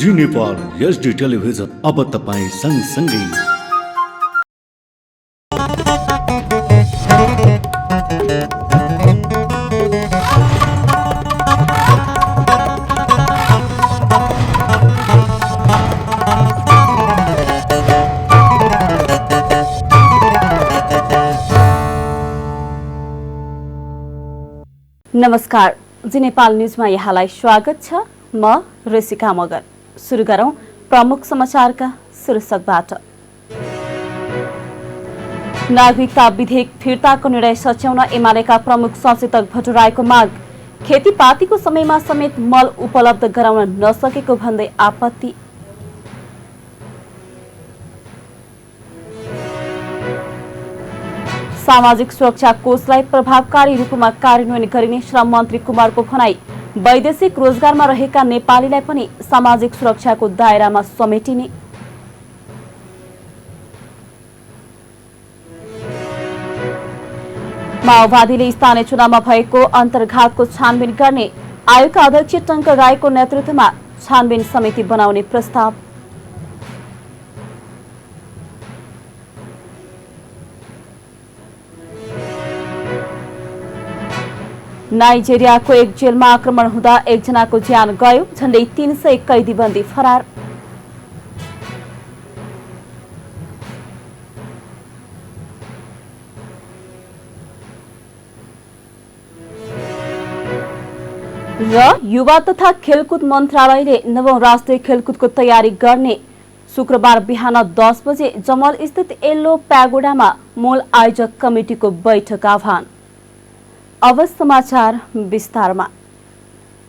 जी Nepal HD television अब तपाईं सँगसँगै। नमस्कार, जी नेपाल न्यूजमा यहाँलाई स्वागत छ। म ऋषिका मगर। सुरु गरौं प्रमुख समाचारका शीर्षकबाट। नागरिकता विधेयक फिर्ताको निर्णय सच्याउन एमालेका प्रमुख सचेतक भट्टराईको माग। खेतीपातीको समयमा समेत मल उपलब्ध गराउन नसकेको भन्दै आपत्ति। सामाजिक सुरक्षा कोषलाई प्रभावकारी रूपमा कार्यान्वयन गरिने श्रम मन्त्री कुमारको भनाई। वैदेशिक रोजगारमा रहेका नेपालीलाई पनि सामाजिक सुरक्षाको दायरामा समेटिने। माओवादीले स्थानीय चुनावमा भएको अन्तर्घातको छानबिन गर्ने आयोगका अध्यक्ष टंकर राईको नेतृत्वमा छानबिन समिति बनाउने प्रस्ताव। नाइजेरियाको एक जेलमा आक्रमण हुँदा एकजनाको ज्यान गयो। झण्डै 300 कैदीबन्दी फरार। र युवा तथा खेलकुद मन्त्रालयले 9औं राष्ट्रिय खेलकुदको तयारी गर्ने शुक्रबार बिहान 10 बजे जमल स्थित येल्लो प्यागोडामा मूल आयोजक कमिटिको बैठक आह्वान। अब समाचार विस्तारमा।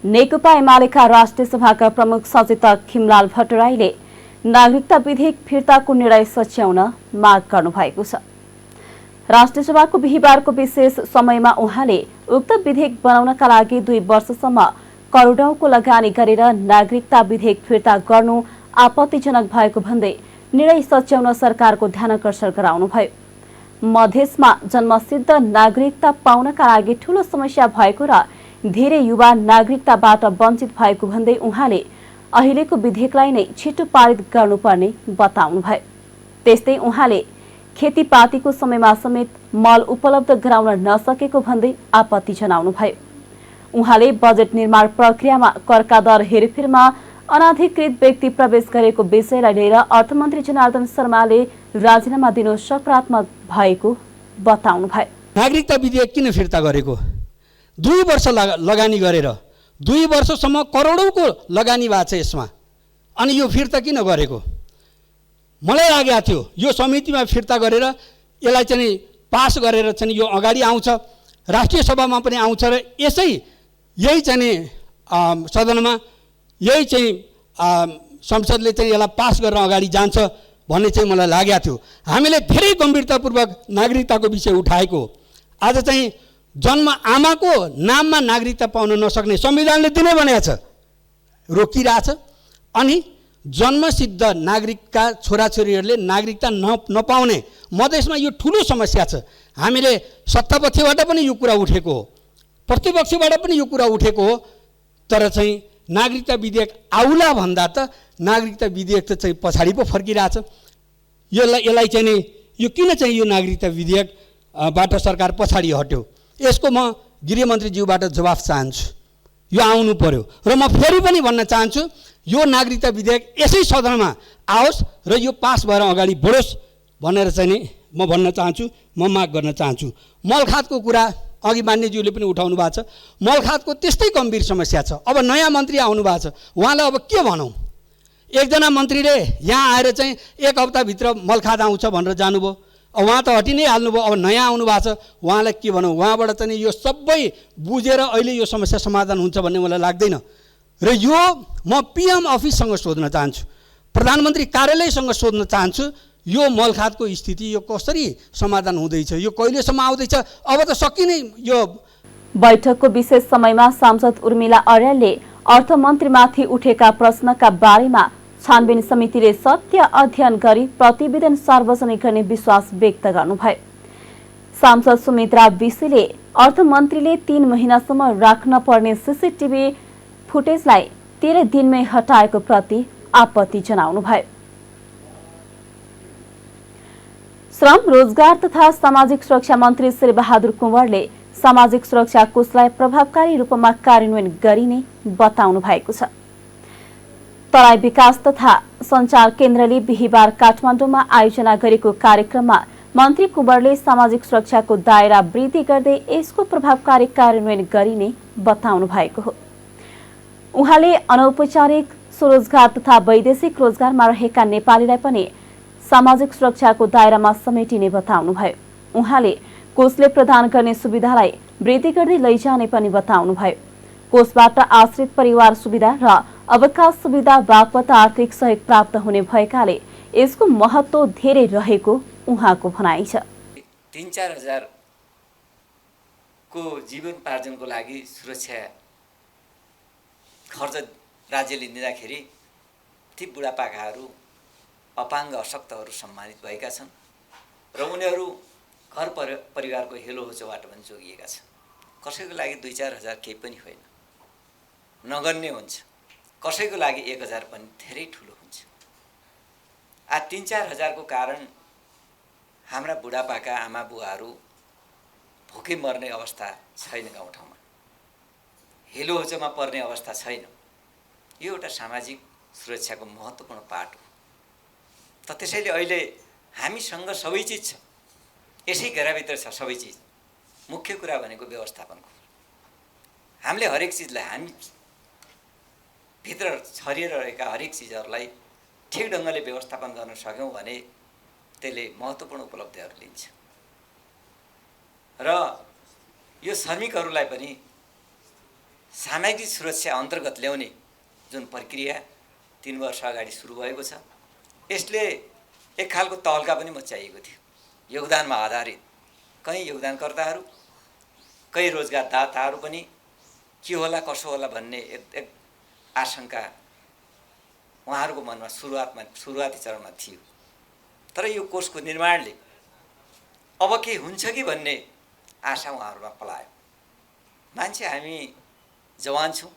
नेकपा एमालेका राष्ट्रिय सभाका प्रमुख सचेतक खिमलाल भट्टराईले नागरिकता विधेयक फिर्ताको निर्णय सच्याउन माग गर्नुभएको छ। राष्ट्रिय सभाको बिहीबारको विशेष समयमा उहाँले उक्त विधेयक बनाउनका लागि 2 वर्षसम्म करोडौंको लगानी गरेर नागरिकता विधेयक फिर्ता गर्नु आपत्तिजनक भएको भन्दै निर्णय सच्याउन सरकारको ध्यानकर्षण गराउनुभयो। मधेसमा जन्मसिद्ध नागरिकता पाउनका लागि ठूलो समस्या भएको र धेरै युवा नागरिकताबाट वञ्चित भएको भन्दै उहाँले अहिलेको विधेयकलाई नै छिटो पारित गर्नुपर्ने बताउनुभयो। त्यस्तै उहाँले खेतीपातीको समयमा समेत मल उपलब्ध गराउन नसकेको भन्दै आपत्ति जनाउनुभयो। उहाँले बजेट निर्माण प्रक्रियामा करका दर हेरफेरमा अनाधिकृत व्यक्ति प्रवेश गरेको विषयलाई लिएर अर्थमन्त्री जनार्दन शर्माले राजीनामा दिनु सकारात्मक भएको बताउनुभयो। नागरिकता विधेयक किन फिर्ता गरेको? 2 वर्ष लगानी गरेर 2 वर्षसम्म करोडौंको लगानी भएको छ यसमा, अनि यो फिर्ता किन गरेको? मलाई लागेको थियो यो समितिमा फिर्ता गरेर यसलाई चाहिँ पास गरेर चाहिँ यो अगाडि आउँछ, राष्ट्रिय सभामा पनि आउँछ र यही चाहिँ सदनमा यही चाहिँ संसदले चाहिँ यसलाई पास गरेर अगाडि जान्छ भन्ने चाहिँ मलाई लागेको थियो। हामीले धेरै गम्भीरतापूर्वक नागरिकताको विषय उठाएको। आज चाहिँ जन्म आमाको नाममा नागरिकता पाउन नसक्ने संविधानले दिनै भनेको छ, रोकिरहेछ। अनि जन्मसिद्ध नागरिकका छोराछोरीहरूले नागरिकता नपाउने मधेसमा यो ठुलो समस्या छ। हामीले सत्तापक्षबाट पनि यो कुरा उठेको हो, प्रतिपक्षबाट पनि यो कुरा उठेको हो, तर चाहिँ नागरिकता विधेयक आउला भन्दा त नागरिकता विधेयक त चाहिँ पछाडि पो फर्किरहेछ। यसलाई चाहिँ नि यो किन चाहिँ यो नागरिकता विधेयक बाट सरकार पछाडि हट्यो? यसको म गृहमन्त्रीज्यूबाट जवाफ चाहन्छु। यो आउनु पर्यो र म फेरि पनि भन्न चाहन्छु यो नागरिकता विधेयक यसै सदनमा आओस् र यो पास भएर अगाडि बढोस् भनेर चाहिँ नि म भन्न चाहन्छु, म माग गर्न चाहन्छु। मलखातको कुरा अघि मान्यज्यूले पनि उठाउनु भएको छ। मलखातको त्यस्तै गम्भीर समस्या छ। अब नयाँ मन्त्री आउनु भएको छ, उहाँलाई अब के भनौँ? एकजना मन्त्रीले यहाँ आएर चाहिँ 1 हप्ताभित्र मलखात आउँछ भनेर जानुभयो, अब उहाँ त हटि नै हाल्नुभयो। अब नयाँ आउनु भएको छ, उहाँलाई के भनौँ? उहाँबाट चाहिँ यो सबै बुझेर अहिले यो समस्या समाधान हुन्छ भन्ने मलाई लाग्दैन। र यो म PM अफिससँग सोध्न चाहन्छु, प्रधानमन्त्री कार्यालयसँग सोध्न चाहन्छु, यो मलखातको स्थिति यो कसरी समाधान हुँदैछ, यो कहिलेसम्म आउँदैछ? अब त सकिनै यो। बैठकको विशेष समयमा सांसद उर्मिला अर्यालले अर्थमन्त्रीमाथि उठेका प्रश्नका बारेमा छानबिन समितिले सत्य अध्ययन गरी प्रतिवेदन सार्वजनिक गर्ने विश्वास व्यक्त गर्नुभयो। सांसद सुमित्रा विसीले अर्थमन्त्रीले 3 महिनासम्म राख्न पर्ने सीसीटीभी फुटेजलाई 13 दिनमै हटाएको प्रति आपत्ति जनाउनुभयो। श्रम, रोजगार तथा सामाजिक सुरक्षा मन्त्री शेरबहादुर कुँवरले सामाजिक सुरक्षा कोषलाई प्रभावकारी रूपमा कार्यान्वयन गरिने बताउनु भएको छ। तराई विकास तथा सञ्चार केन्द्रले बिहिबार काठमाडौँमा आयोजना गरेको कार्यक्रममा मन्त्री कुँवरले सामाजिक सुरक्षाको दायरा वृद्धि गर्दै यसको प्रभावकारी कार्यान्वयन गरिने बताउनु भएको हो। उहाँले अनौपचारिक स्वरोजगार तथा वैदेशिक रोजगारमा रहेका नेपालीलाई पनि सामाजिक सुरक्षाको दायरामा समेटिने बताउनुभयो। उहाँले कोषले प्रदान गर्ने सुविधालाई वृद्धि गर्दै लैजाने पनि बताउनुभयो। कोषबाट आश्रित परिवार सुविधा र अवकाश सुविधा बापत आर्थिक सहयोग प्राप्त हुने भएकाले यसको महत्त्व धेरै रहेको उहाँको भनाइ छ। 3-4 हजार को जीवनोपार्जनको लागि सुरक्षा खर्च राज्यले दिँदाखेरि ती बुढापाकाहरू, अपाङ्ग अशक्तहरू सम्मानित भएका छन् र उनीहरू घर परिवारको हेलो होचोबाट पनि जोगिएका छन्। कसैको लागि 2-4 हजार केही पनि होइन, नगन्य हुन्छ। कसैको लागि 1 हजार पनि धेरै ठुलो हुन्छ। 3-4 हजारको कारण हाम्रा बुढापाका आमा बुवाहरू भोकै मर्ने अवस्था छैन, गाउँठाउँमा हेलो होचोमा पर्ने अवस्था छैन। यो एउटा सामाजिक सुरक्षाको महत्त्वपूर्ण पाठ हो। त त्यसैले अहिले हामीसँग सबै चिज छ, यसै घेराभित्र छ सबै चिज। मुख्य कुरा भनेको व्यवस्थापनको। हामीले हरेक चिजलाई, हामी भित्र छरिएर रहेका हरेक चिजहरूलाई ठिक ढङ्गले व्यवस्थापन गर्न सक्यौँ भने त्यसले महत्त्वपूर्ण उपलब्धिहरू लिन्छ। र यो श्रमिकहरूलाई पनि सामाजिक सुरक्षा अन्तर्गत ल्याउने जुन प्रक्रिया 3 वर्ष अगाडि सुरु भएको छ, यसले एक खालको तहल्का पनि मचाइएको थियो। योगदानमा आधारित कहीँ योगदानकर्ताहरू, कहीँ रोजगारदाताहरू पनि के होला कसो होला भन्ने एक आशंका उहाँहरूको मनमा सुरुवाती चरणमा थियो। तर यो कोषको निर्माणले अब के हुन्छ कि भन्ने आशा उहाँहरूमा पलायो। मान्छे हामी जवान छौँ,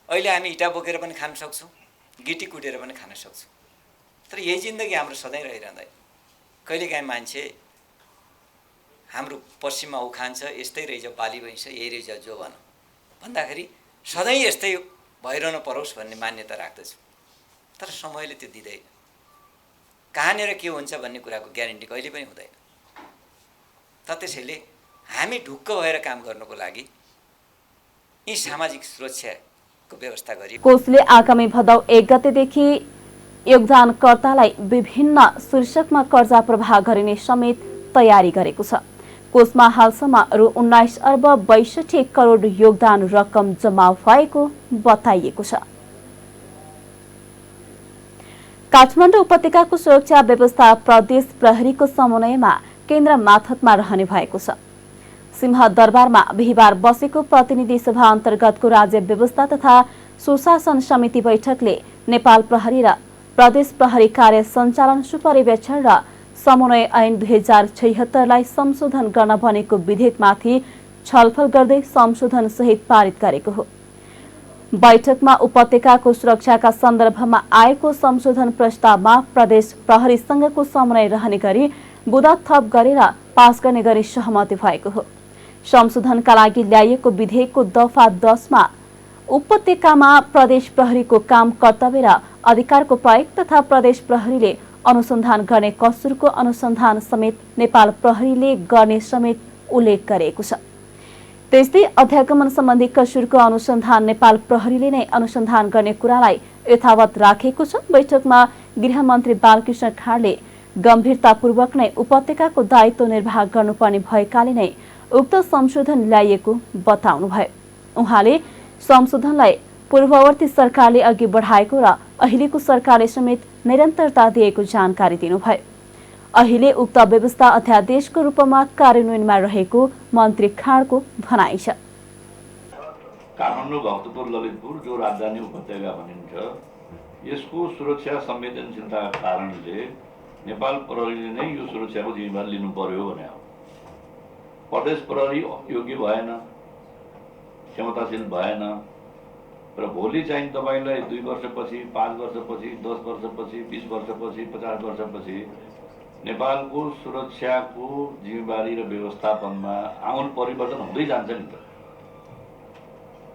अहिले हामी इँटा बोकेर पनि खान सक्छौँ, गिटी कुटेर पनि खान सक्छौँ। तर यही जिन्दगी हाम्रो सधैँ रहिरहँदैन। कहिलेकाहीँ मान्छे हाम्रो पश्चिममा उखान छ, यस्तै रहेछ बाली भइन्छ, यही रहेछ जो भन भन्दाखेरि सधैँ यस्तै भइरहनु परोस् भन्ने मान्यता राख्दछु। तर समयले त्यो दिँदैन। कहाँनिर के हुन्छ भन्ने कुराको ग्यारेन्टी कहिले पनि हुँदैन। त त्यसैले हामी ढुक्क भएर काम गर्नको लागि यी सामाजिक सुरक्षाको व्यवस्था गरी कोषले आगामी भदौ 1 गतेदेखि योगदानकर्तालाई विभिन्न शीर्षकमा कर्जा प्रवाह गरिने समेत तयारी गरेको छ। कोषमा हालसम्म रु 19 अर्ब 62 करोड योगदान रकम जम्मा भएको बताइएको छ। काठमाडौँ उपत्यकाको सुरक्षा व्यवस्था प्रदेश प्रहरीको समन्वयमा केन्द्र माथतमा रहने भएको छ। सिंहदरबारमा बिहिबार बसेको प्रतिनिधि सभा अन्तर्गतको राज्य व्यवस्था तथा सुशासन समिति बैठकले नेपाल प्रहरी र प्रदेश प्रहरी कार्य सञ्चालन सुपरिवेक्षण र समन्वय ऐन 2076 लाई संशोधन गर्न बनेको विधेयकमाथि छलफल गर्दै संशोधन सहित पारित गरेको हो। बैठकमा उपत्यकाको सुरक्षाका सन्दर्भमा आएको संशोधन प्रस्तावमा प्रदेश प्रहरीसँगको समन्वय रहने गरी बुँदा थप गरेर पास गर्ने गरी सहमति भएको हो। संशोधनका लागि ल्याइएको विधेयकको दफा 10 मा उपत्यकामा प्रदेश प्रहरीको काम, कर्तव्य र अधिकारको प्रयोग तथा प्रदेश प्रहरीले अनुसन्धान गर्ने कसुरको अनुसन्धान समेत नेपाल प्रहरीले गर्ने समेत उल्लेख गरेको छ। त्यस्तै अध्यागमन सम्बन्धी कसुरको अनुसन्धान नेपाल प्रहरीले नै अनुसन्धान गर्ने कुरालाई यथावत राखेको छ। बैठकमा गृहमन्त्री बालकृष्ण खाँडले गम्भीरतापूर्वक नै उपत्यकाको दायित्व निर्वाह गर्नुपर्ने भएकाले नै उक्त संशोधन ल्याइएको बताउनुभयो। उहाँले संशोधनलाई पूर्ववर्ती सरकारले अघि बढाएको र अहिलेको सरकारले समेत निरन्तरता दिएको जानकारी दिनुभयो। अहिले उक्त व्यवस्था अध्यादेशको रूपमा कार्यान्वयनमा रहेको मन्त्री खाँडको भनाइ छ। काठमाडौँ, भक्तपुर, ललितपुर जो राजधानी उपत्यका भनिन्छ, यसको सुरक्षा संवेदनशीलताका कारणले नेपाल प्रहरीले नै यो सुरक्षाको जिम्मेवारी लिनु पर्यो भने हो। प्रदेश प्रहरी योग्य भएन, क्षमताशील भएन, र भोलि चाहिँ तपाईँलाई 2 वर्षपछि, 5 वर्षपछि, 10 वर्षपछि, 20 वर्षपछि, 50 वर्षपछि नेपालको सुरक्षाको जिम्मेवारी र व्यवस्थापनमा आमूल परिवर्तन हुँदै जान्छ नि त।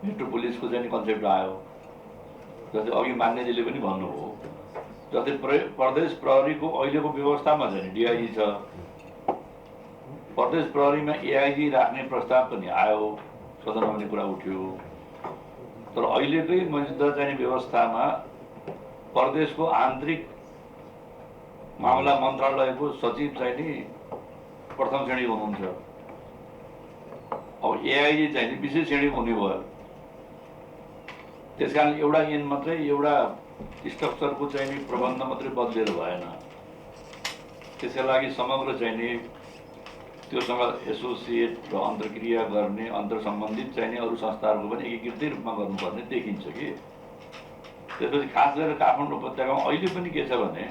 मेट्रो पुलिसको चाहिँ कन्सेप्ट आयो, जस्तै अघि मान्यजीले पनि भन्नुभयो, जस्तै प्रदेश प्रहरीको अहिलेको व्यवस्थामा चाहिँ डिआइजी छ, प्रदेश प्रहरीमा एआइजी राख्ने प्रस्ताव पनि आयो, सदनमा पनि कुरा उठ्यो। तर अहिलेकै मौजूदा चाहिँ व्यवस्थामा प्रदेशको आन्तरिक मामला मन्त्रालयको सचिव चाहिँ नि प्रथम श्रेणी हुनुहुन्छ। अब एआइजी चाहिँ नि विशेष श्रेणी हुने भयो। त्यसकारण एउटा ऐन मात्रै, एउटा स्ट्रक्चरको चाहिँ नि प्रबन्ध मात्रै बदलेर भएन। त्यसका लागि समग्र चाहिँ नि त्योसँग एसोसिएट र अन्तर्क्रिया गर्ने अन्तर्सम्बन्धित चाहिँ नि अरू संस्थाहरूको पनि एकीकृतै रूपमा गर्नुपर्ने देखिन्छ कि। त्यसपछि खास गरेर काठमाडौँ उपत्यकामा अहिले पनि के छ भने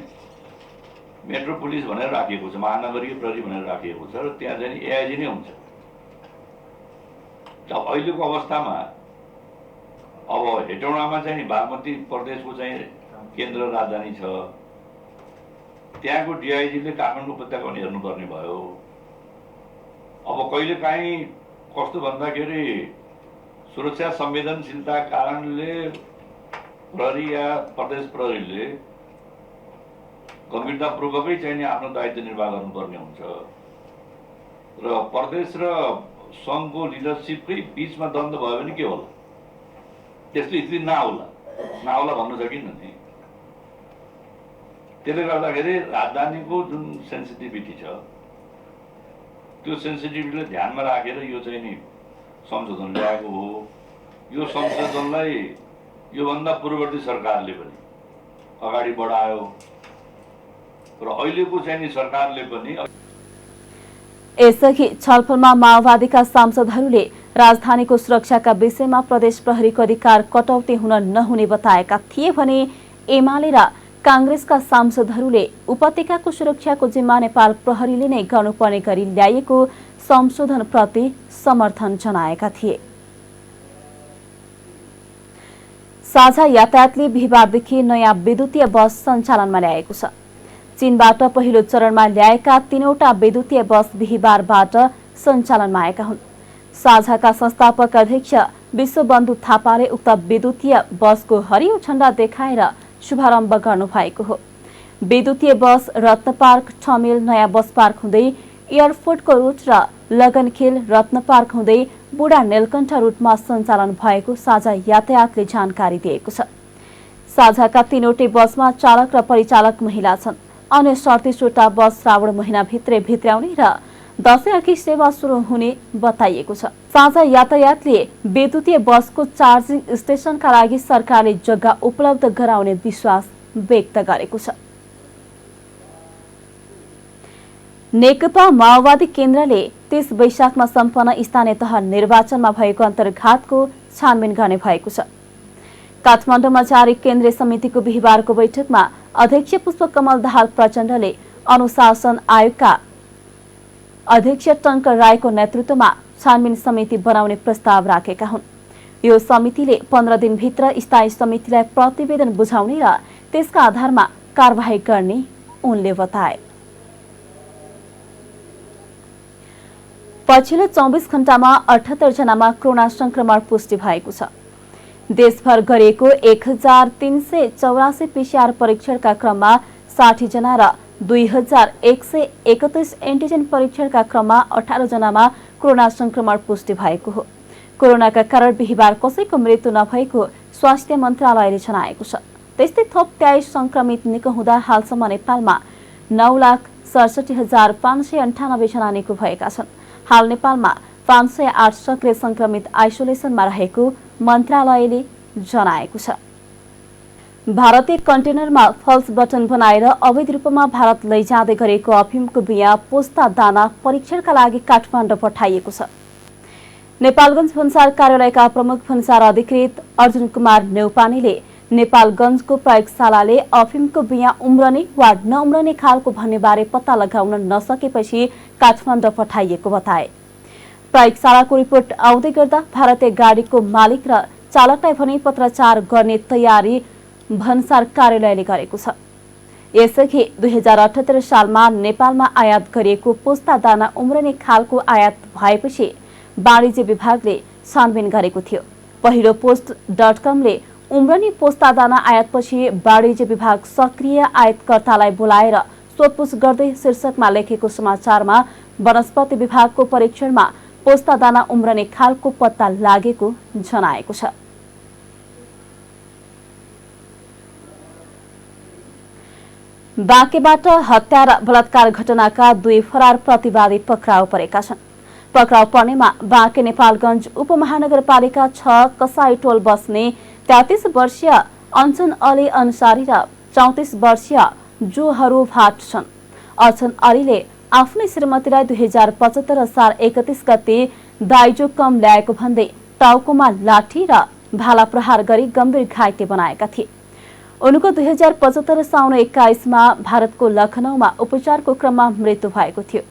मेट्रो पुलिस भनेर राखिएको छ, महानगरीय प्रहरी भनेर राखिएको छ र त्यहाँ चाहिँ एआइजी नै हुन्छ। अब अहिलेको अवस्थामा अब हेटौडामा चाहिँ बागमती प्रदेशको चाहिँ केन्द्र राजधानी छ, त्यहाँको डिआइजीले काठमाडौँ उपत्यका पनि हेर्नुपर्ने भयो। अब कहिलेकाहीँ कस्तो भन्दाखेरि सुरक्षा संवेदनशीलता कारणले प्रहरी या प्रदेश प्रहरीले गम्भीरतापूर्वकै चाहिँ आफ्नो दायित्व निर्वाह गर्नुपर्ने हुन्छ र प्रदेश र सङ्घको लिडरसिपकै बिचमा द्वन्द्व भयो भने के होला? त्यसले स्थिति नआउला भन्न सकिन्न नि। त्यसले गर्दाखेरि राजधानीको जुन सेन्सिटिभिटी छ त्यो सेन्सिटिभिटीलाई ध्यानमा राखेर यो चाहिँ नि संशोधन ल्याएको हो। यो संशोधनलाई योभन्दा पूर्ववर्ती सरकारले पनि अगाडि बढायो र अहिलेको चाहिँ नि सरकारले पनि। यसअघि छलफलमा माओवादीका सांसदहरूले राजधानीको सुरक्षाका विषयमा प्रदेश प्रहरीको अधिकार कटौती हुन नहुने बताएका थिए भने एमाले र कांग्रेसका सांसदहरूले उपत्यकाको सुरक्षाको जिम्मा नेपाल प्रहरीले नै गर्नुपर्ने गरी ल्याइएको संशोधनप्रति समर्थन जनाएका थिए। साझा यातायातले बिहिबारदेखि नयाँ विद्युतीय बस सञ्चालनमा ल्याएको छ। चीनबाट पहिलो चरणमा ल्याएका 3वटा विद्युतीय बस बिहिबारबाट सञ्चालनमा आएका हुन्। साझाका संस्थापक अध्यक्ष विश्वबन्धु थापाले उक्त विद्युतीय बसको हरियो झण्डा देखाएर शुभारम्भ गर्नुभएको हो। विद्युतीय बस रत्नपार्क 6 मिल नयाँ बस पार्क हुँदै एयरपोर्टको रुट र लगनखेल रत्नपार्क हुँदै बुढा नीलकण्ठ रुटमा सञ्चालन भएको साझा यातायातले जानकारी दिएको छ। साझाका 3वटै बसमा चालक र परिचालक महिला छन्। अन्य 37वटा बस श्रावण महिनाभित्रै भित्र्याउने र दशैं अघि सेवा सुरु हुने बताइएको छ। साझा यातायातले विद्युतीय बसको चार्जिङ स्टेशनका लागि सरकारले जग्गा उपलब्ध गराउने विश्वास व्यक्त गरेको छ। नेकपा माओवादी केन्द्रले 30 वैशाखमा सम्पन्न स्थानीय तह निर्वाचनमा भएको अन्तर्घातको छानबिन गर्ने भएको छ। काठमाडौँमा जारी केन्द्रीय समितिको बिहिबारको बैठकमा अध्यक्ष पुष्पकमल दाहाल प्रचण्डले अनुशासन आयोगका अध्यक्ष टंकर रायको नेतृत्वमा छानबिन समिति बनाउने प्रस्ताव राखेका हुन्। यो समितिले 15 दिनभित्र स्थायी समितिलाई प्रतिवेदन बुझाउने र त्यसका आधारमा कारबाही गर्ने उनले बताए। पछिल्लो 24 घण्टामा 78 जनामा कोरोना संक्रमण पुष्टि भएको छ। देशभर गरिएको 1384 पीसीआर परीक्षणका क्रममा 60 जना र 2131 एन्टिजेन परीक्षणका क्रममा 18 जनामा कोरोना संक्रमण पुष्टि भएको हो। कोरोनाका कारण बिहिबार कसैको मृत्यु नभएको स्वास्थ्य मन्त्रालयले जनाएको छ। त्यस्तै थप 23 संक्रमित निको हुँदा हालसम्म नेपालमा 9,67,598 जना निको भएका छन्। हाल नेपालमा 508 सक्रिय संक्रमित आइसोलेसनमा रहेको मन्त्रालयले जनाएको छ। भारतीय कन्टेनरमा फल्स बटन बनाएर अवैध रूपमा भारत लैजाँदै गरेको अफिमको बिया पोस्ता दाना परीक्षणका लागि काठमाडौँ पठाइएको छ। नेपालगञ्ज भन्सार कार्यालयका प्रमुख भन्सार अधिकृत अर्जुन कुमार नेउपानेले नेपालगञ्जको प्रयोगशालाले अफिमको बिया उम्रने वा नउम्रने खालको भन्नेबारे पत्ता लगाउन नसकेपछि काठमाडौँ पठाइएको बताए। प्रयोगशालाको रिपोर्ट आउँदै गर्दा भारतीय गाडीको मालिक र चालकलाई भने पत्राचार गर्ने तयारी भन्सार कार्यालयले गरेको छ। यसअघि 2078 सालमा नेपालमा आयात गरिएको पोस्ता दाना उम्रने खालको आयात भएपछि वाणिज्य विभागले छानबिन गरेको थियो। पहिलो पोस्ट.com ले उम्रने पोस्ता दाना आयातपछि वाणिज्य विभाग सक्रिय आयातकर्तालाई बोलाएर सोधपुछ गर्दै शीर्षकमा लेखेको समाचारमा वनस्पति विभागको परीक्षणमा पोस्ता दाना उम्रने खालको पत्ता लागेको जनाएको छ। बाँकेबाट हत्या र बलात्कार घटनाका 2 फरार प्रतिवादी पक्राउ परेका छन्। पक्राउ पर्नेमा बाँके नेपालगञ्ज उपमहानगरपालिका 6 कसाईटोल बस्ने 33 वर्षीय अञ्चन अली अन्सारी र 34 वर्षीय जोहरू भाट छन्। अञ्चन अलीले आफ्नै श्रीमतीलाई 2075 साल 31 गते दाइजो कम ल्याएको भन्दै टाउकोमा लाठी र भाला प्रहार गरी गम्भीर घाइते बनाएका थिए। उनको 2075 साउन 21 मा भारतको लखनऊमा उपचारको क्रममा मृत्यु भएको थियो।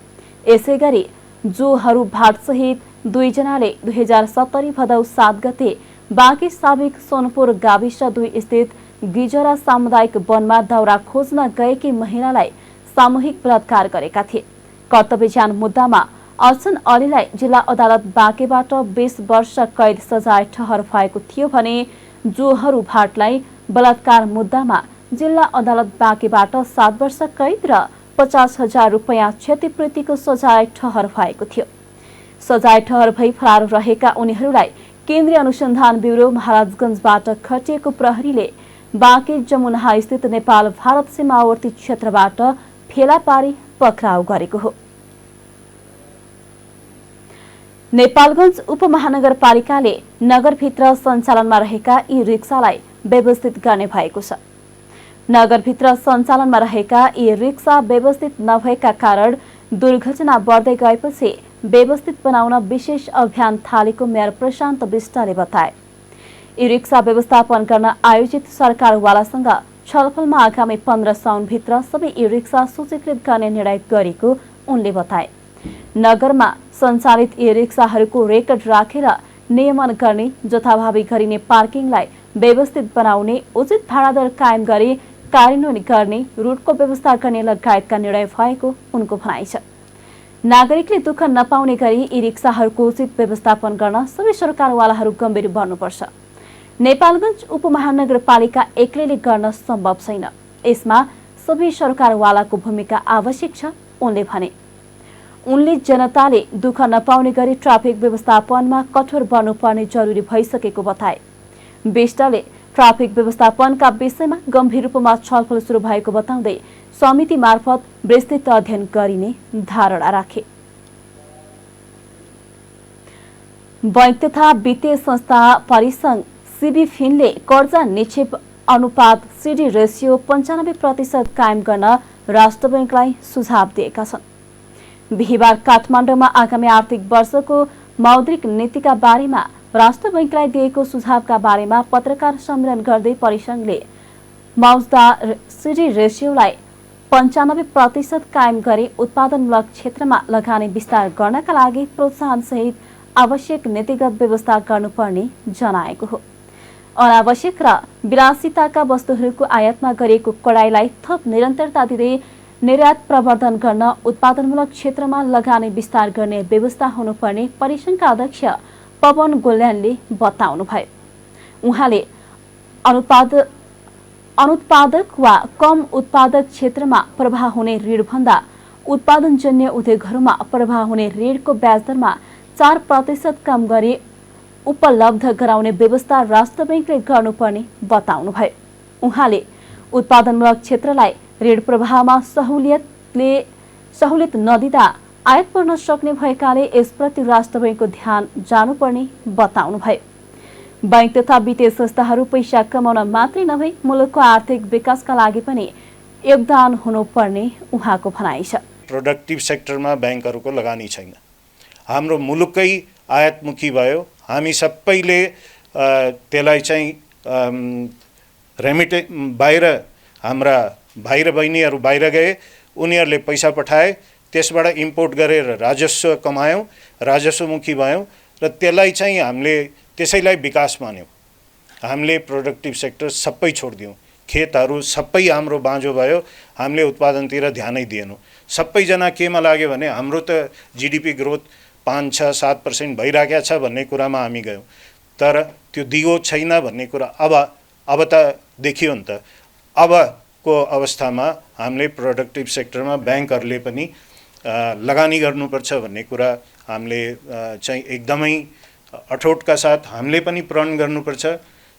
यसैगरी जोहरू भाट सहित 2 जनाले 2070 भदौ 7 गते बाँके साबिक सोनपुर गाविस 2 स्थित गिजरा सामुदायिक वनमा दाउरा खोज्न गएकी महिलालाई सामूहिक बलात्कार गरेका थिए। कर्तव्यज्ञान मुद्दामा अर्चन अलीलाई जिल्ला अदालत बाँकेबाट 20 वर्ष कैद सजाय ठहर भएको थियो भने जोहरू भाटलाई बलात्कार मुद्दामा जिल्ला अदालत बाँकेबाट 7 वर्ष कैद र 50,000 रुपैयाँ क्षतिपूर्तिको सजाय ठहर भएको थियो। सजाय ठहर भई फरार रहेका उनीहरूलाई केन्द्रीय अनुसन्धान ब्युरो महाराजगञ्जबाट खटिएको प्रहरीले बाँके जमुना स्थित नेपाल भारत सीमावर्ती क्षेत्रबाट फेला पारी पक्राउ गरेको हो। नेपालगञ्ज उपमहानगरपालिकाले नगरभित्र सञ्चालनमा रहेका यी रिक्सालाई व्यवस्थित गर्ने भएको छ। नगरभित्र सञ्चालनमा रहेका यी रिक्सा व्यवस्थित नभएका कारण दुर्घटना बढ्दै गएपछि व्यवस्थित बनाउन विशेष अभियान थालेको मेयर प्रशान्त विष्टले बताए। यी रिक्सा व्यवस्थापन गर्न आयोजित सरकारवालासँग छलफलमा आगामी 15 साउनभित्र सबै यी रिक्सा सूचीकृत गर्ने निर्णय गरेको उनले बताए। नगरमा सञ्चालित यी रिक्साहरूको रेकर्ड राखेर नियमन गर्ने, जथाभावी गरिने पार्किङलाई व्यवस्थित बनाउने, उचित भाडादर कायम गरी कार्यान्वयन गर्ने, रुटको व्यवस्था गर्ने लगायतका निर्णय भएको उनको भनाइ छ। नागरिकले दुःख नपाउने गरी यी रिक्साहरूको उचित व्यवस्थापन गर्न सबै सरकारवालाहरू गम्भीर बन्नुपर्छ। नेपालगञ्ज उपमहानगरपालिका एक्लैले गर्न सम्भव छैन। यसमा सबै सरकारवालाको भूमिका आवश्यक छ उनले भने। उनले जनताले दुःख नपाउने गरी ट्राफिक व्यवस्थापनमा कठोर बन्नुपर्ने जरुरी भइसकेको बताए। विष्टले ट्राफिक व्यवस्थापनका विषयमा गम्भीर रूपमा छलफल सुरु भएको बताउँदै समिति मार्फत विस्तृत अध्ययन गरिने धारणा राखे। बैंक तथा वित्तीय संस्था परिसंघ सिबिफिनले कर्जा निक्षेप अनुपात सिडी रेसियो 95% कायम गर्न राष्ट्र बैंकलाई सुझाव दिएका छन्। बिहिबार काठमाडौँमा आगामी आर्थिक वर्षको मौद्रिक नीतिका बारेमा राष्ट्र बैंकलाई दिएको सुझावका बारेमा पत्रकार सम्मेलन गर्दै परिसंघले मौजदार सिडी रेसियोलाई 95% कायम गरी उत्पादनमूलक क्षेत्रमा लगानी विस्तार गर्नका लागि प्रोत्साहन सहित आवश्यक नीतिगत व्यवस्था गर्नुपर्ने जनाएको हो। अनावश्यक र विलासिताका वस्तुहरूको आयातमा गरिएको कडाइलाई थप निरन्तरता दिँदै निर्यात प्रवर्धन गर्न उत्पादनमूलक क्षेत्रमा लगानी विस्तार गर्ने व्यवस्था हुनुपर्ने परिसंघका अध्यक्ष पवन गोल्यानले बताउनुभयो। उहाँले अनुत्पादक वा कम उत्पादक क्षेत्रमा प्रवाह हुने ऋणभन्दा उत्पादनजन्य उद्योगहरूमा प्रवाह हुने ऋणको ब्याज दरमा 4% कम गरी उपलब्ध गराउने व्यवस्था राष्ट्र बैंकले गर्नुपर्ने बताउनुभयो। उहाँले उत्पादनमूलक क्षेत्रलाई ऋण प्रवाहमा सहुलियत नदिँदा आयात बढ्न सक्ने भएकाले यसप्रति राष्ट्र बैंकको ध्यान जानुपर्ने बताउनुभयो। बैंक तथा वित्तीय संस्थाहरू पैसा कमाउन मात्रै नभई मुलुकको आर्थिक विकासका लागि पनि योगदान हुनुपर्ने उहाँको भनाइ छ। प्रोडक्टिभ सेक्टरमा बैंकहरूको लगानी छैन। हाम्रो मुलुकै आयातमुखी भयो। हामी सबैले त्यसलाई चाहिँ बाहिर हाम्रा भाइ र बहिनीहरू बाहिर गए, उनीहरूले पैसा पठाए, त्यसबाट इम्पोर्ट गरेर राजस्व कमायौँ, राजस्वमुखी भयौँ र त्यसलाई चाहिँ हामीले त्यसैलाई विकास मान्यौँ। हामीले प्रोडक्टिभ सेक्टर सबै छोडिदियौँ। खेतहरू सबै हाम्रो बाँझो भयो, हामीले उत्पादनतिर ध्यानै दिएनौँ। सबैजना केमा लाग्यो भने हाम्रो त GDP ग्रोथ 5-6-7% भइराखेको छ भन्ने कुरामा हामी गयौँ, तर त्यो दिगो छैन भन्ने कुरा अब त देखियो नि त। अबको अवस्थामा हामीले प्रोडक्टिभ सेक्टरमा ब्याङ्कहरूले पनि लगानी गर्नुपर्छ भन्ने कुरा हामीले चाहिँ एकदमै अठोटका साथ हामीले पनि प्रण गर्नुपर्छ।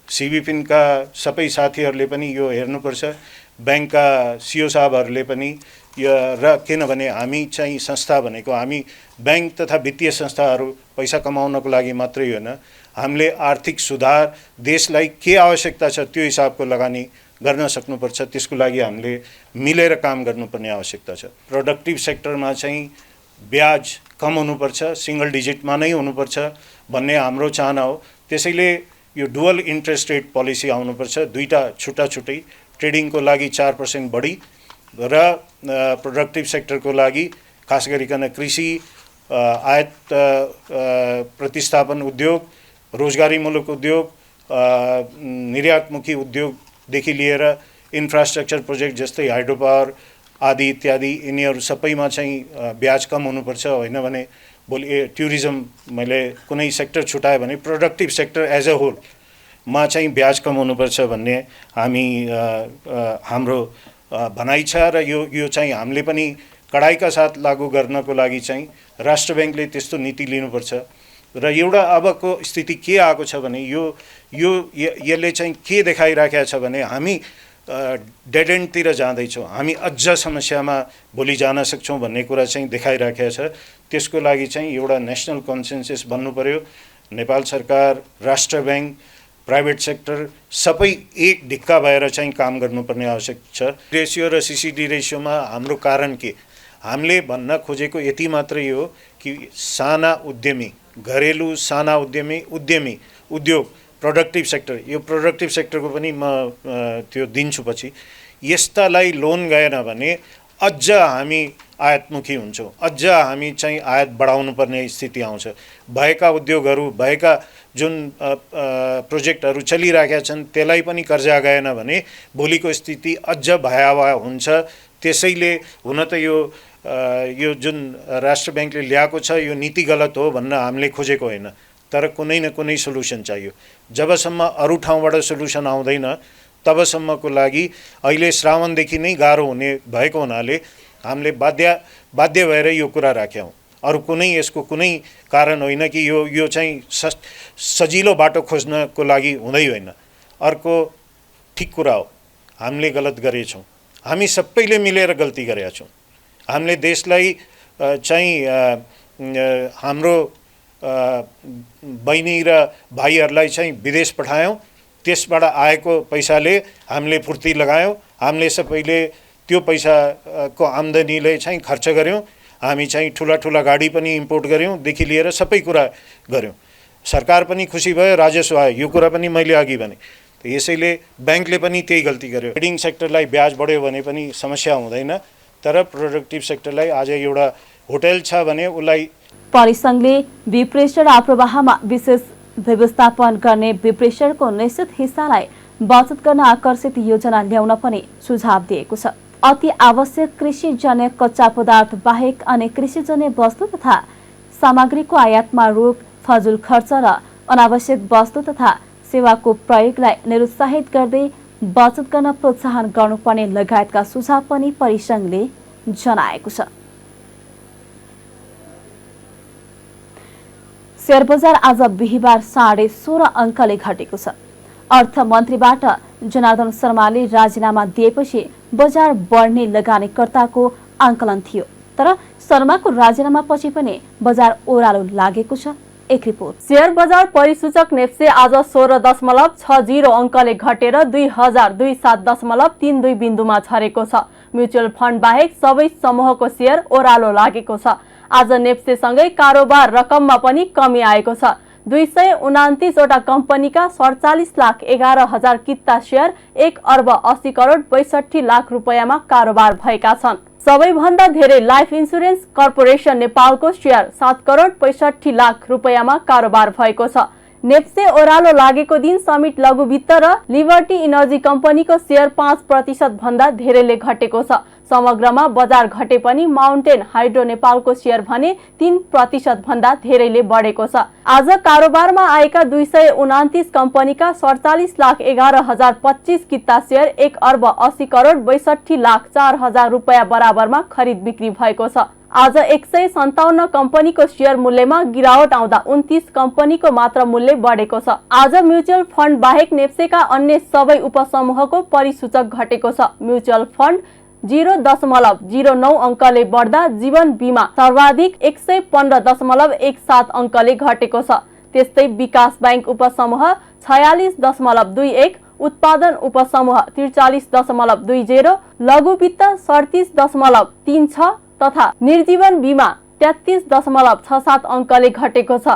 सिबिपिनका सबै साथीहरूले पनि यो हेर्नुपर्छ, ब्याङ्कका सिओ साहबहरूले पनि र किनभने हामी चाहिँ संस्था भनेको हामी ब्याङ्क तथा वित्तीय संस्थाहरू पैसा कमाउनको लागि मात्रै होइन, हामीले आर्थिक सुधार देशलाई के आवश्यकता छ त्यो हिसाबको लगानी गर्न सक्नुपर्छ। त्यसको लागि हामीले मिलेर काम गर्नुपर्ने आवश्यकता छ। प्रोडक्टिभ सेक्टरमा चाहिँ ब्याज कम हुनुपर्छ, सिंगल डिजिटमा नै हुनुपर्छ भन्ने हाम्रो चाहना हो। त्यसैले यो डुअल इन्ट्रेस्ट रेट पोलिसी आउनुपर्छ, दुईटा छुट्टै ट्रेडिङको लागि 4% बढी र प्रोडक्टिभ सेक्टरको लागि खास गरिकन कृषि, आयात प्रतिस्थापन उद्योग, रोजगारीमूलक उद्योग, निर्यातमुखी उद्योगदेखि लिएर इन्फ्रास्ट्रक्चर प्रोजेक्ट जस्तै हाइड्रो पावर आदि इत्यादि यिनीहरू सबैमा चाहिँ ब्याज कम हुनुपर्छ। होइन भने भोलि टुरिज्म मैले कुनै सेक्टर छुटायो भने प्रोडक्टिभ सेक्टर एज अ होलमा चाहिँ ब्याज कम हुनुपर्छ भन्ने हामी हाम्रो भनाइ छ र यो चाहिँ हामीले पनि कडाइका साथ लागू गर्नको लागि चाहिँ राष्ट्र ब्याङ्कले त्यस्तो नीति लिनुपर्छ। र एउटा अबको स्थिति के आएको छ भने यसले चाहिँ के देखाइराखेको छ भने हामी डेड एन्डतिर जाँदैछौँ, हामी अझ समस्यामा भोलि जान सक्छौँ भन्ने कुरा चाहिँ देखाइराखेको छ। त्यसको लागि चाहिँ एउटा नेसनल कन्सेन्सस बन्नु पर्यो। नेपाल सरकार, राष्ट्र ब्याङ्क, प्राइभेट सेक्टर सबै एक ढिक्का भएर चाहिँ काम गर्नुपर्ने आवश्यक छ। रेसियो र CCD रेसियोमा हाम्रो कारण के, हामीले भन्न खोजेको यति मात्रै हो कि साना उद्यमी, घरेलु साना उद्यमी, उद्योग, प्रोडक्टिभ सेक्टर, यो प्रोडक्टिभ सेक्टरको पनि म त्यो दिन्छु पछि, यस्तालाई लोन गएन भने अझ हामी आयातमुखी हुन्छौँ, अझ हामी चाहिँ आयात बढाउनु पर्ने स्थिति आउँछ। भएका उद्योगहरू, भएका जुन प्रोजेक्टहरू चलिरहेका छन् त्यसलाई पनि कर्जा गएन भने भोलिको स्थिति अझ भयावह हुन्छ। त्यसैले हुन त यो जुन राष्ट्र ब्याङ्कले ल्याएको छ यो नीति गलत हो भन्न हामीले खोजेको होइन, तर कुनै न कुनै सोल्युसन चाहियो। जबसम्म अरू ठाउँबाट सोल्युसन आउँदैन तबसम्मको लागि अहिले श्रावणदेखि नै गाह्रो हुने भएको हुनाले हामीले बाध्य भएर यो कुरा राख्यौँ। अरू कुनै यसको कुनै कारण होइन कि यो चाहिँ सजिलो बाटो खोज्नको लागि हुँदै होइन। अर्को ठिक कुरा हो, हामीले गलत गरेछौँ, हामी सबैले मिलेर गल्ती गरेका छौँ। हामीले देशलाई चाहिँ हाम्रो बहिनी र भाइहरूलाई चाहिँ विदेश पठायौँ, त्यसबाट आएको पैसाले हामीले फुर्ती लगायौँ, हामीले सबैले त्यो पैसाको आम्दानीले चाहिँ खर्च गऱ्यौँ, हामी चाहिँ ठुला गाडी पनि इम्पोर्ट गऱ्यौँ देखि लिएर सबै कुरा गऱ्यौँ। सरकार पनि खुसी भयो, राजस्व आयो, यो कुरा पनि मैले अघि भने। यसैले ब्याङ्कले पनि त्यही गल्ती गर्यो। ट्रेडिङ सेक्टरलाई ब्याज बढ्यो भने पनि समस्या हुँदैन, तर प्रोडक्टिभ सेक्टरलाई आज एउटा होटल छ भने उसलाई परिसंघले विप्रेषण आप्रवाहमा विशेष व्यवस्थापन गर्ने विप्रेषणको निश्चित हिस्सालाई बचत गर्न आकर्षित योजना ल्याउन पनि सुझाव दिएको छ। अति आवश्यक कृषिजन्य कच्चा पदार्थ बाहेक अन्य कृषिजन्य वस्तु तथा सामग्रीको आयातमा रोक, फजुल खर्च र अनावश्यक वस्तु तथा सेवाको प्रयोगलाई निरुत्साहित गर्दै बचत गर्न प्रोत्साहन गर्नुपर्ने लगायतका सुझाव पनि परिसंघले जनाएको छ। शेयर बजार आज बिहिबार 16.5 अङ्कले घटेको छ। अर्थमन्त्रीबाट जनार्दन शर्माले राजीनामा दिएपछि बजार बढ्ने लगानीकर्ताको आंकलन थियो, तर शर्माको राजीनामापछि पनि बजार ओह्रालो लागेको छ। एक रिपोर्ट। शेयर बजार परिसूचक नेप्से आज 16.60 अङ्कले घटेर 2027.32 बिन्दुमा झरेको छ। म्युचुअल फन्ड बाहेक सबै समूहको शेयर ओह्रालो लागेको छ। आज नेप्सेसँगै कारोबार रकममा पनि कमी आएको छ। 229 वटा कम्पनीका 47,11,000 किता शेयर 1 अर्ब 80 करोड 62 लाख रुपैयाँमा कारोबार भएका छन्। सबैभन्दा धेरै लाइफ इन्स्योरेन्स कर्पोरेसन नेपालको शेयर 7 करोड 65 लाख रुपैयाँमा कारोबार भएको छ। नेप्से ओह्रालो लागेको दिन समिट लघु वित्त र लिबर्टी इनर्जी कम्पनीको शेयर 5% भन्दा धेरैले घटेको छ। समग्रमा बजार घटे पनि माउन्टेन हाइड्रो नेपालको शेयर भने 3% भन्दा धेरैले बढेको छ। आज कारोबारमा आएका 229 कम्पनीका 47,11,025 किता शेयर 1,80,80,62,04,000 रुपैयाँ बराबरमा खरिद बिक्री भएको छ। आज 157 कम्पनीको शेयर मूल्यमा गिरावट आउँदा 29 कम्पनीको मात्र मूल्य बढेको छ। आज म्युचुअल फन्ड बाहेक नेप्सेका अन्य सबै उपसमूहको परिसूचक घटेको छ। म्युचुअल फन्ड 0.09 अङ्कले बढ्दा जीवन बीमा सर्वाधिक 115.17 अङ्कले घटेको छ। त्यस्तै विकास बैंक उपसमूह 46.21, उत्पादन उपसमूह 43.20, लघु वित्त 37.36 तथा निर्जीवन बीमा 33.67 अङ्कले घटेको छ।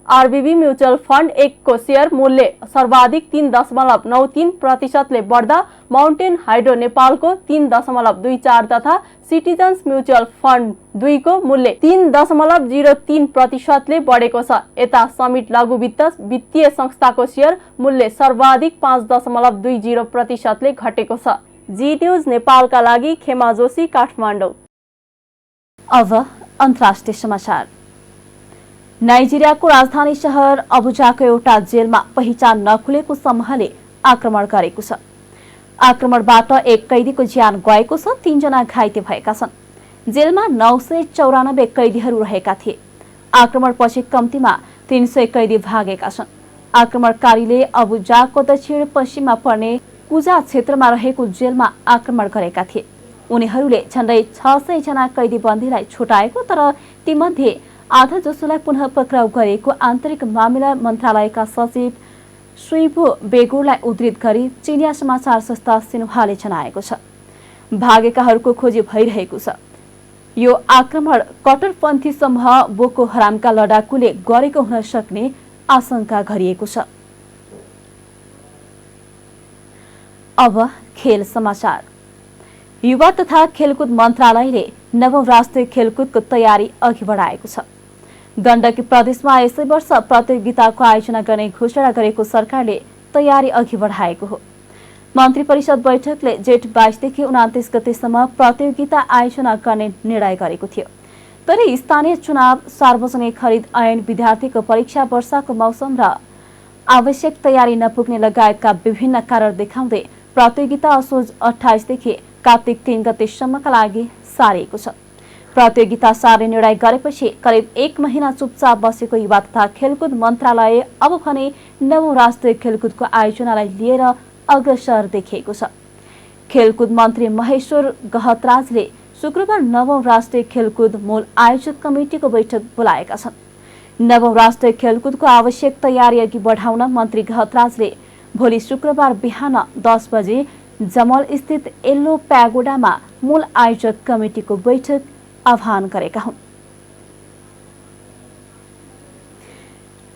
आरबीबी म्युचुअल फन्ड 1 को शेयर मूल्य सर्वाधिक 3.93% बढ्दा माउन्टेन हाइड्रो नेपालको 3.24 तथा सिटिजन्स म्युचुअल फन्ड 2 को मूल्य 3.03% बढेको छ। यता समिट लघु वित्त वित्तीय संस्थाको शेयर मूल्य सर्वाधिक 5.20% घटेको छ। जी न्यूज नेपालका लागि खेमा जोशी, काठमाडौँ। अब अन्तर्राष्ट्रिय समाचार। नाइजेरियाको राजधानी शहर अबुजाको एउटा जेलमा पहिचान नखुलेको समूहले आक्रमण गरेको छ। आक्रमणबाट एक कैदीको ज्यान गएको छ, 3 जना घाइते भएका छन्। जेलमा 994 कैदीहरू रहेका थिए। आक्रमणपछि कम्तीमा 300 कैदी भागेका छन्। आक्रमणकारीले अबुजाको दक्षिण पश्चिममा पर्ने कुजा क्षेत्रमा रहेको जेलमा आक्रमण गरेका थिए। उनीहरूले झण्डै 600 जना कैदीबन्दीलाई छुटाएको, तर तीमध्ये आधा जसोलाई पुनः पक्राउ गरेको आन्तरिक मामिला मन्त्रालयका सचिव सुइबु बेगुरलाई उद्धृत गरी चिनिया समाचार संस्था सिन्हुवाले जनाएको छ। भागेकाहरूको खोजी भइरहेको छ। यो आक्रमण कट्टरपन्थी समूह बोको हरामका लडाकुले गरेको हुन सक्ने आशंका गरिएको छ। अब खेल समाचार। युवा तथा खेलकुद मन्त्रालयले नवौं राष्ट्रिय खेलकुदको तयारी अघि बढाएको छ। गण्डकी प्रदेशमा यसै वर्ष प्रतियोगिताको आयोजना गर्ने घोषणा गरेको सरकारले तयारी अघि बढाएको हो। मन्त्री परिषद बैठकले जेठ 22 देखि 29 गतेसम्म प्रतियोगिता आयोजना गर्ने निर्णय गरेको थियो। तर स्थानीय चुनाव, सार्वजनिक खरिद ऐन, विद्यार्थीको परीक्षा, वर्षाको मौसम र आवश्यक तयारी नपुग्ने लगायतका विभिन्न कारण देखाउँदै प्रतियोगिता असोज 28 देखि कार्तिक 3 गतेसम्मका लागि सारिएको छ। प्रतियोगिता सार्ने निर्णय गरेपछि करिब 1 महिना चुपचाप बसेको युवा तथा खेलकुद मन्त्रालय अब भने नवौं राष्ट्रिय खेलकुदको आयोजनालाई लिएर अग्रसर देखिएको छ। खेलकुद मन्त्री महेश्वर गहतराजले शुक्रबार नवौं राष्ट्रिय खेलकुद मूल आयोजक कमिटिको बैठक बोलाएका छन्। नवौं राष्ट्रिय खेलकुदको आवश्यक तयारी अघि बढाउन मन्त्री गहतराजले भोलि शुक्रबार बिहान 10 बजे जमल स्थित येल्लो प्यागोडामा मूल आयोजक कमिटिको बैठक आह्वान गरेका हुन्।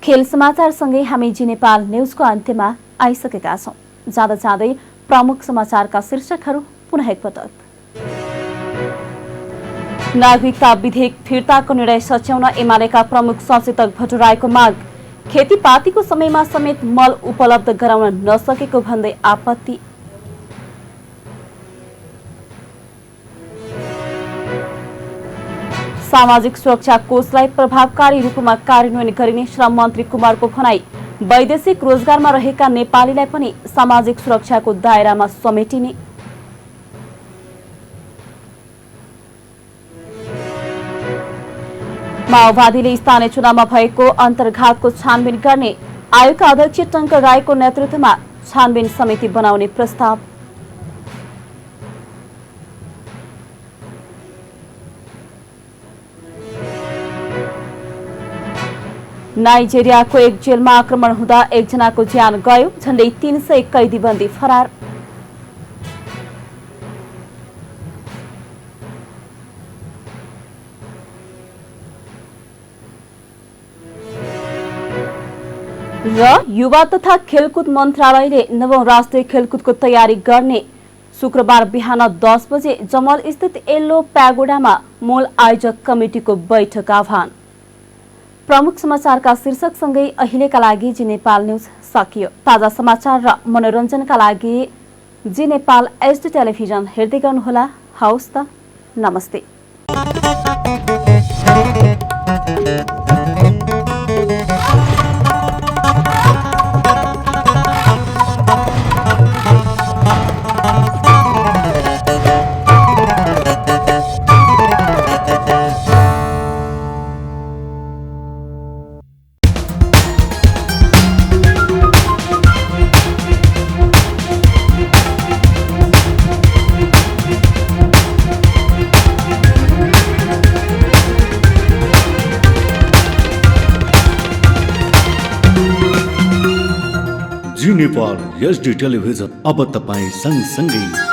खेल समाचारसँगै हामी जी नेपाल न्युजको अन्त्यमा आइसकेका छौं। जाँदा जाँदै प्रमुख समाचारका शीर्षकहरू पुनः एकपटक। नागरिकता विधेयक फिर्ताको निर्णय सच्याउन एमालेका प्रमुख सचेतक भट्टराईको माग। खेतीपातीको समयमा समेत मल उपलब्ध गराउन नसकेको भन्दै आपत्ति। सामाजिक सुरक्षा कोषलाई प्रभावकारी रूपमा कार्यान्वयन गरिने श्रम मन्त्री कुमारको भनाई। वैदेशिक रोजगारमा रहेका नेपालीलाई पनि सामाजिक सुरक्षाको दायरामा समेटिने। माओवादीले स्थानीय चुनावमा भएको अन्तर्घातको छानबिन गर्ने। आयोगका अध्यक्ष टंकर राईको नेतृत्वमा छानबिन समिति बनाउने प्रस्ताव। नाइजेरियाको एक जेलमा आक्रमण हुँदा 1 जनाको ज्यान गयो, झण्डै 300 कैदीबन्दी फरार। र युवा तथा खेलकुद मन्त्रालयले नवौं राष्ट्रिय खेलकुदको तयारी गर्ने। शुक्रबार बिहान 10 बजे जमल स्थित येल्लो प्यागोडामा मूल आयोजक कमिटिको बैठक आह्वान। प्रमुख समाचारका शीर्षकसँगै अहिलेका लागि जी नेपाल न्यूज सकियो। ताजा समाचार र मनोरञ्जनका लागि जी नेपाल एचडी टेलिभिजन हेर्दै गर्नुहोला। हवस् त, नमस्ते। जी नेपाल एचडी टेलिभिजन अब तपाईँ सँगसँगै